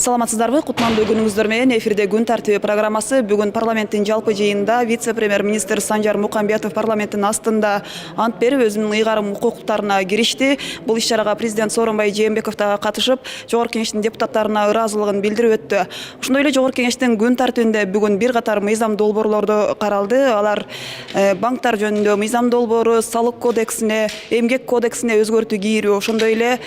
Саламатсыздарбы, кутмандуу күнүңүздөр менен эфирде күн тартиби программасы. Бүгүн парламенттин жалпы жыйынында вице-премьер-министр Санжар Мукамбетов парламенттин астында ант берип өзүнүн ыйгарым укуктарына киришти. Бул иш-чарага президент Сооронбай Жээнбеков дагы катышып, Жогорку Кеңештин депутаттарына ыраазылыгын билдирип өттү. Ошондой эле Жогорку Кеңештин күн тартибинде бүгүн бир катар мыйзам долбоорлорду каралды. Алар банктар жөнүндө мыйзам долбоору, салык кодексине, эмгек кодексине өзгөртүү кийирүү, ошондой эле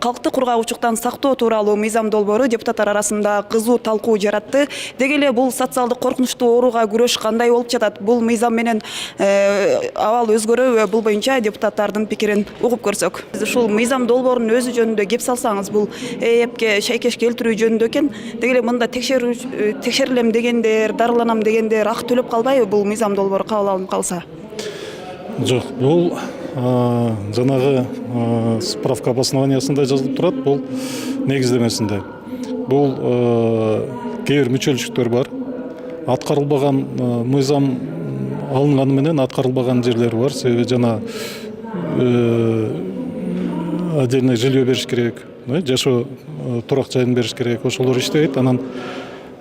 калкты кургагучуктан сактоо тууралуу мыйзам долбоору депутаттар арасында кызуу талкуу жаратты. Деги эле бул социалдык коркунучтуу ооруга күрөш кандай болуп жатат? Бул мыйзам менен абал өзгөрөбү? Бул боюнча депутаттардын пикирин угуп көрсөк. Биз ушул мыйзам долбоорунун өзү жөнүндө кеп салсаңыз, бул ЭЭПке шайкеш келтирүү жөнүндө экен. Деги эле мында текшерилем дегендер, дарыланам дегендер ак төлөп калбайбы бул мыйзам долбоору кабыл алынып калса? Жок, бул жанагы справка обоснованиясында жазылып турат. Бул негиздемесинде. Бул кээ бир мүчөлчүктөр бар. Аткарылбаган мыйзам алынганы менен аткарылбаган жерлери бар. Себеби жана отдельный жилье бериш керек, жашоо турак жайын бериш керек. Ошолор иштейт. Анан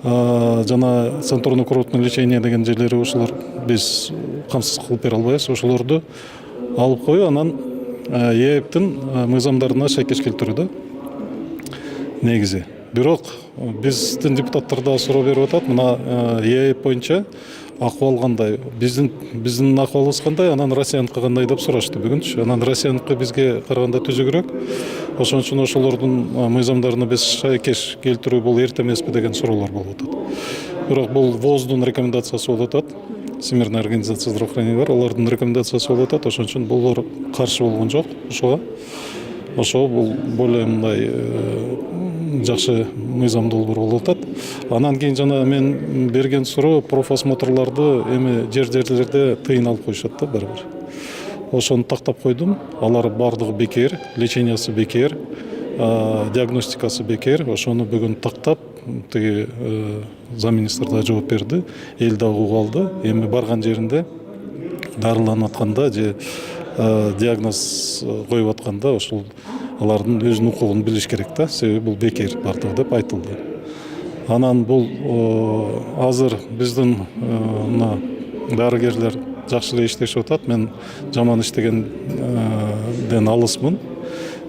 жана санаторно-курортное лечение деген жерлери ошолор биз камсыз кылып бере албайбыз. Ошолорду алып коюу, анан ЭЭПтин мыйзамдарына шайкеш келтирүү да негизи. Бирок биздин депутаттар да суроо берип атат. Мына ЭЭП боюнча акыбал кандай? Биздин акыбалыбыз кандай? Анан Россияныкы кандай деп сурашты бүгүнчү. Анан Россияныкы бизге караганда түзүгүрөөк. Ошон үчүн ошолордун мыйзамдарына биз шайкеш келтирүү бул эрте эмеспи деген суроолор болуп атат. Бирок бул ВОЗдун рекомендациясы болуп атат. Всемирная организация здравоохранения бар, алардын рекомендациясы болуп атат. Ошон үчүн булар каршы болгон жок ошого. Ошо бул более мындай жакшы мыйзам долбоор болуп атат. Анан кийин жана мен берген суроо профосмотрларды эми жерлерде тыйын алып коюшат да бир. Ошону тактап койдум. Алар бардыгы бекер, лечениясы бекер, диагностикасы бекер. Ошону бүгүн тактап тиги замминистр да жооп берди. Эл да угуп алды. Эми барган жеринде дарыланып атканда же диагноз коюп атканда ошол алардын өзүнүн укугун билиш керек да. Себеби бул бекер бардыгы деп айтылды. Анан бул азыр биздин дарыгерлер жакшы эле иштешип атат. Мен жаман иштегенден алысмын.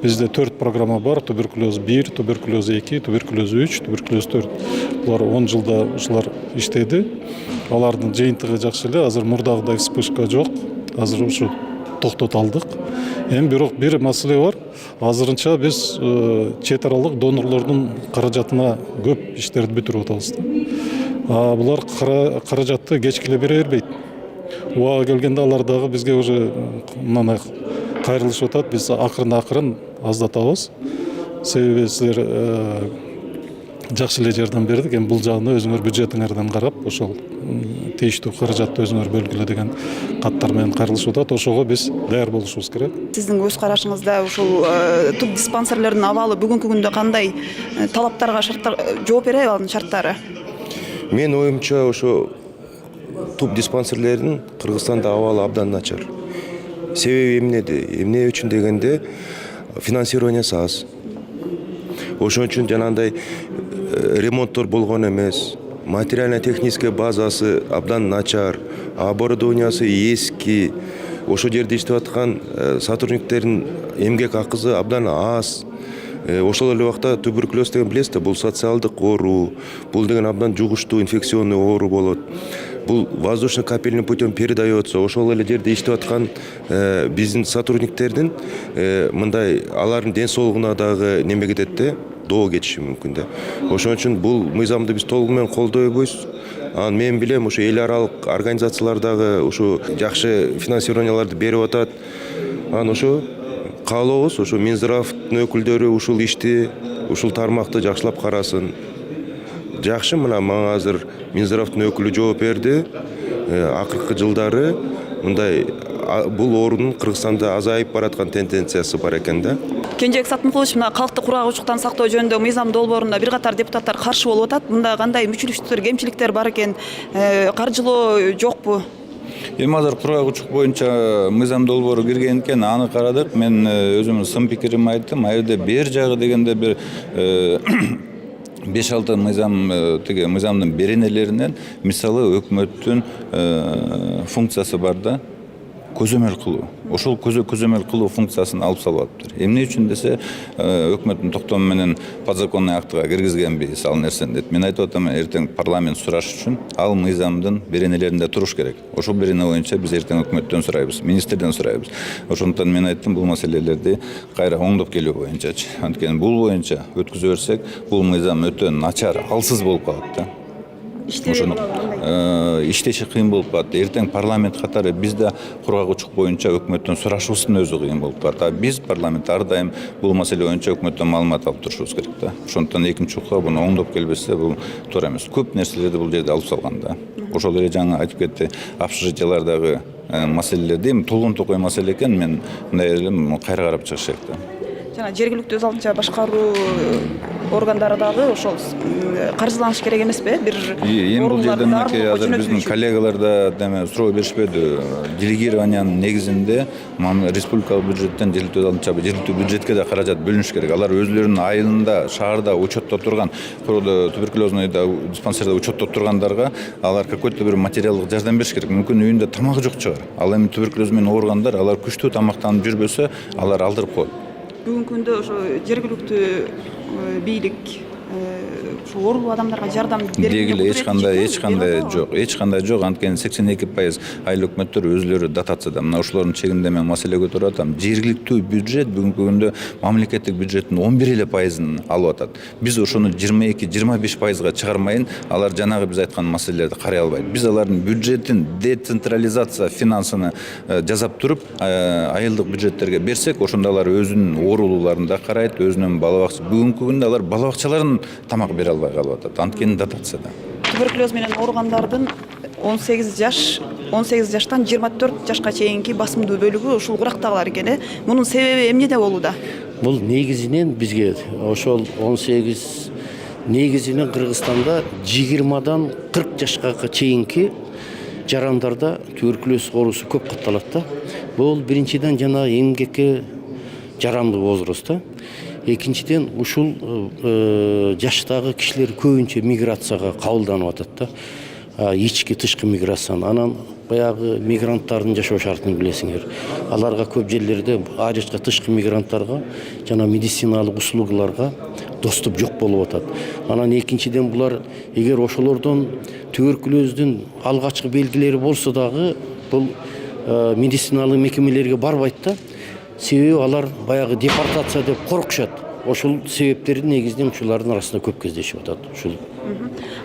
Бизде 4 программа бар: туберкулез 1, туберкулез 2, туберкулез 3, туберкулез 4. Булар 10 жылда ушулар иштеди. Алардын жыйынтыгы жакшы эле. Азыр мурдагыдай вспышка жок. Азыр ушу токтото алдык. Эми бирок бир маселе бар. Азырынча биз чет аралык донорлордун каражатына көп иштерди бүтүрүп атабыз. Булар каражатты кечкиле бере бербейт. Убага келгенде алар дагы бизге уже мына кайрылышып атат. Биз акырын аздатабыз. Себеби силер жакшы эле жардам бердик. Эми бул жагына өзүңөр бюджетиңерден карап, ошол тийиштүү каражатты өзүңөр бөлгүлө деген каттар менен кайрылышып атат. Ошого биз даяр болушубуз керек. Сиздин өз карашыңызда ушул туп диспансерлердин абалы бүгүнкү күндө кандай? Талаптарга, шарттарга жооп береби анын шарттары? Мен оюмча ошо туп диспансерлердин Кыргызстанда абалы абдан начар. Себеби эмне үчүн дегенде финансированиясы аз. Ошон үчүн жанагындай ремонттор болгон эмес, материально-технический базасы абдан начар, оборудованиясы эски. Ошо жерде иштеп аткан сотрудниктердин эмгек акысы абдан аз. Ошол эле убакта туберкулез деген билесиз, бул социалдык оору, бул деген абдан жугуштуу инфекционный оору болот. Бул воздушно-капельный путем передается. Ошол эле жерде иштеп аткан биздин сотрудниктердин мындай алардын ден соолугуна дагы неме кетет да, доо кетиши мүмкүн да. Ошон үчүн бул мыйзамды биз толугу менен колдойбуз. Анан мен билем, ушу эл аралык организациялар дагы ушу жакшы финансированияларды берип атат. Анан ушу каалообуз, ушу Минздравдын өкүлдөрү ушул ишти, ушул тармакты жакшылап карасын. Жакшы, мына мага азыр Минздравдын өкүлү жооп берди. Акыркы жылдары мындай бул оорунун Кыргызстанда азайып бараткан тенденциясы бар экен да. Кенжебек Сатмыкулович, мына калкты кургагучуктан сактоо жөнүндө мыйзам долбоорунда бир катар депутаттар каршы болуп атат. Мында кандай мүчүлүктөр, кемчиликтер бар экен? Каржылоо жокпу? Эми азыр кургагучук боюнча мыйзам долбоору кирген экен, аны карадык. Мен өзүмдүн сын пикиримди айттым. Ал жерде бир жагы дегенде бир 5-6 мыйзамдын беренелеринен мисалы өкмөттүн функциясы бар да, көзөмөл кылуу. Ошол көзөмөл кылуу функциясын алып салып атыптыр. Эмне үчүн десе, өкмөттүн токтому менен подзаконный актыга киргизгенбиз ал нерсени дейт. Мен айтып атам, эртең парламент сураш үчүн ал мыйзамдын беренелеринде туруш керек. Ошол берене боюнча биз эртең өкмөттөн сурайбыз, министрден сурайбыз. Ошондуктан мен айттым, бул маселелерди кайра оңдоп келүү боюнчачы. Анткени бул боюнча өткүзө берсек, бул мыйзам өтө начар, алсыз болуп калат да. Иштеши кыйын болуп калат. Эртең парламент катары биз да кургагучулук боюнча өкмөттөн сурашыбыздын өзү кыйын болуп калат. Биз парламент ар дайым бул маселе боюнча өкмөттөн маалымат алып турушубуз керек да. Ошондуктан экинчи укка буну оңдоп келбесе, бул туура эмес. Көп нерселерди бул жерде алып салган да. Ошол эле жаңы айтып кетти, общежитиялардагы маселелерди эми толгон токой маселе экен, мен мындай элем кайра карап чыгыш керек да. Жана жергиликтүү өз алдынча башкаруу органдары дагы ошол каржыланыш керек эмеспи? Бир эми бул жерде мынакей азыр биздин коллегалар да деме суроо беришпеди. Делегированиянын негизинде республикалык бюджеттен жергиликтүү бюджетке да каражат бөлүнүш керек. Алар өзлөрүнүн айылында, шаарда учетто турган, туберкулезный диспансерде учетто тургандарга алар какой-то бир материалдык жардам бериш керек. Мүмкүн үйүндө тамак жок чыгар. Ал эми туберкулез менен ооругандар, алар күчтүү тамактанып жүрбөсө, алар алдырып коет. Бүгүнкү күндө ошо жергиликтүү бийлик оорулуу адамдарга жардам дегиле эч кандай жок. Анткени 82% айыл өкмөттөр өзлөрү дотацияда. Мына ошолордун чегинде мен маселе көтөрүп атам. Жергиликтүү бюджет бүгүнкү күндө мамлекеттик бюджеттин 11% алып атат. Биз ошону 22-25%га чыгармайын, алар жанагы биз айткан маселелерди карай албайт. Биз алардын бюджетин децентрализация финансыны жасап туруп, айылдык бюджеттерге берсек, ошондо алар өзүнүн оорулууларын да карайт, өзүнүн бала бакча. Бүгүнкү күндө алар бала бакчаларын тамак бере албай калып атат. Анткени дотацияда. Туберкулез менен ооругандардын 18 жаштан 24 жашка чейинки басымдуу бөлүгү ушул курактагылар экен. Мунун себеби эмнеде болууда? Бул негизинен бизге ошол 18 негизинен Кыргызстанда 20дан 40 жашка чейинки жарандарда туберкулез оорусу көп катталат да. Бул биринчиден жана эмгекке жарамдуу возраст. Экинчиден ушул жаштагы кишилер көбүнчө миграцияга кабылданып атат да. Ички тышкы миграцияны. Анан баягы мигранттардын жашоо шартын билесиңер. Аларга көп жерлерде ажышка тышкы мигранттарга жана медициналык услугаларга доступ жок болуп атат. Анан экинчиден булар эгер ошолордон туберкулөздүн алгачкы белгилери болсо дагы бул медициналык мекемелерге барбайт да. Себеби алар баягы депортация деп коркушат. Ошол себептердин негизинен ушулардын арасында көп кездешип атат. Ушул.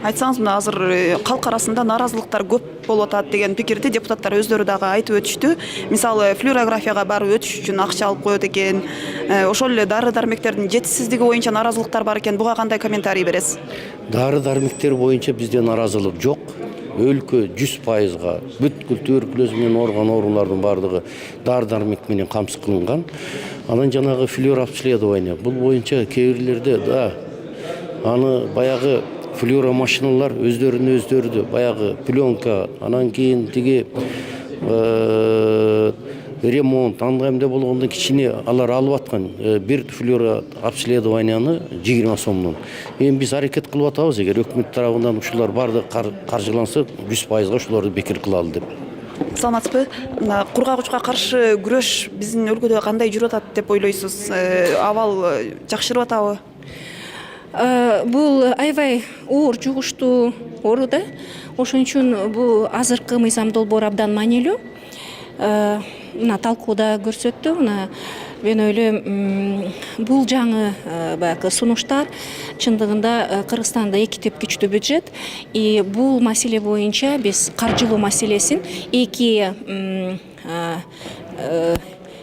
Айтсаңыз, мына азыр калк арасында наразылыктар көп болуп атат деген пикирди депутаттар өздөрү дагы айтып өтүштү. Мисалы, флюорографияга барып өтүш үчүн акча алып коет экен. Ошол эле дары-дармектердин жетишсиздиги боюнча наразылыктар бар экен. Буга кандай комментарий бересиз? Дары-дармектер боюнча бизде наразылык жок. Өлкө 100%-га бүткүл туберкулез менен ооруган оорулардын бардыгы дары-дармек менен камсыз кылынган. Анан жанагы флюоробследование бул боюнча кээ да аны баягы флюоро машиналар өздөрү баягы пленка, анан кийин тиги ремонт андай эмне болгондон кичине алар алып аткан бир флюоро обследованияны 20 сомдон. Эми биз аракет кылып атабыз, эгер өкмөт тарабынан ушулар бардыгы каржыланса 100%га ушуларды бекер кылалы деп. Саламатсызбы? Кургагучка каршы күрөш биздин өлкөдө кандай жүрүп атат деп ойлойсуз? Абал жакшырып атабы? Бул аябай оор жугуштуу оору да. Ошон үчүн бул азыркы мыйзам долбоор абдан маанилүү. Мына талкууда көрсөттү. Мына мен ойлойм, бул жаңы баягы сунуштар чындыгында Кыргызстанда эки теп күчтүү бюджет. И бул маселе боюнча биз каржылоо маселесин эки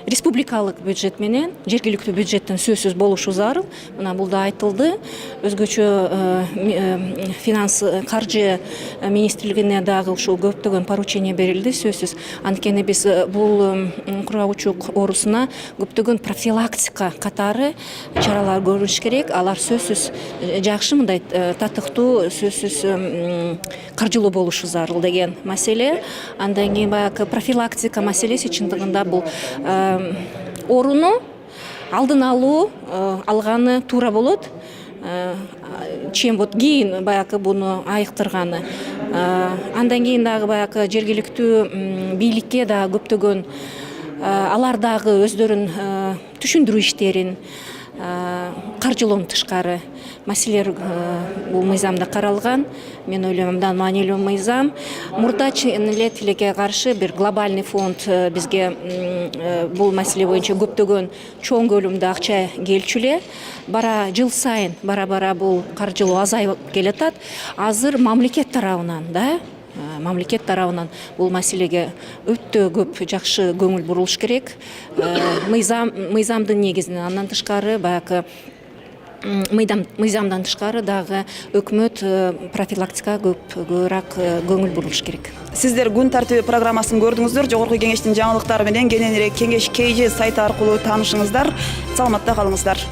республикалык бюджет менен жергиликтүү бюджеттин сөзсүз болушу зарыл. Мына бул да айтылды. Өзгөчө финанс каржы министрлигине дагы ушул көптөгөн поручение берилди сөзсүз. Анткени биз бул кургагучулук оорусуна көптөгөн профилактика катары чаралар көрүш керек. Алар сөзсүз жакшы мындай татыктуу сөзсүз каржылуу болушу зарыл деген маселе. Андан кийин баягы профилактика маселеси чындыгында бул ооруну алдын алуу алганы туура болот. чем вот кийин баягы буну айыктырганы. Андан кийин дагы баягы жергиликтүү бийликке да көптөгөн алар дагы өздөрүн түшүндүрүү иштерин каржылоон тышкары маселелер бул мыйзамда каралган. Мен ойлойм абдан маанилүү мыйзам. Мурдач эле тилекке каршы бир глобальный фонд бизге бул маселе боюнча көптөгөн чоң көлөмдө акча келчү эле. Жыл сайын бара бул каржылоо азайып келатат. Азыр мамлекет тарабынан бул маселеге өтө көп жакшы көңүл бурулуш керек. Мыйзамдын негизинен андан тышкары баягы мыйзамдан тышкары дагы өкмөт профилактикага көбүрөөк көңүл бурулуш керек. Сиздер күн тартиби программасын көрдүңүздөр. Жогорку кеңештин жаңылыктары менен кененирээк кеңеш KG сайты аркылуу таанышыңыздар. Саламатта калыңыздар.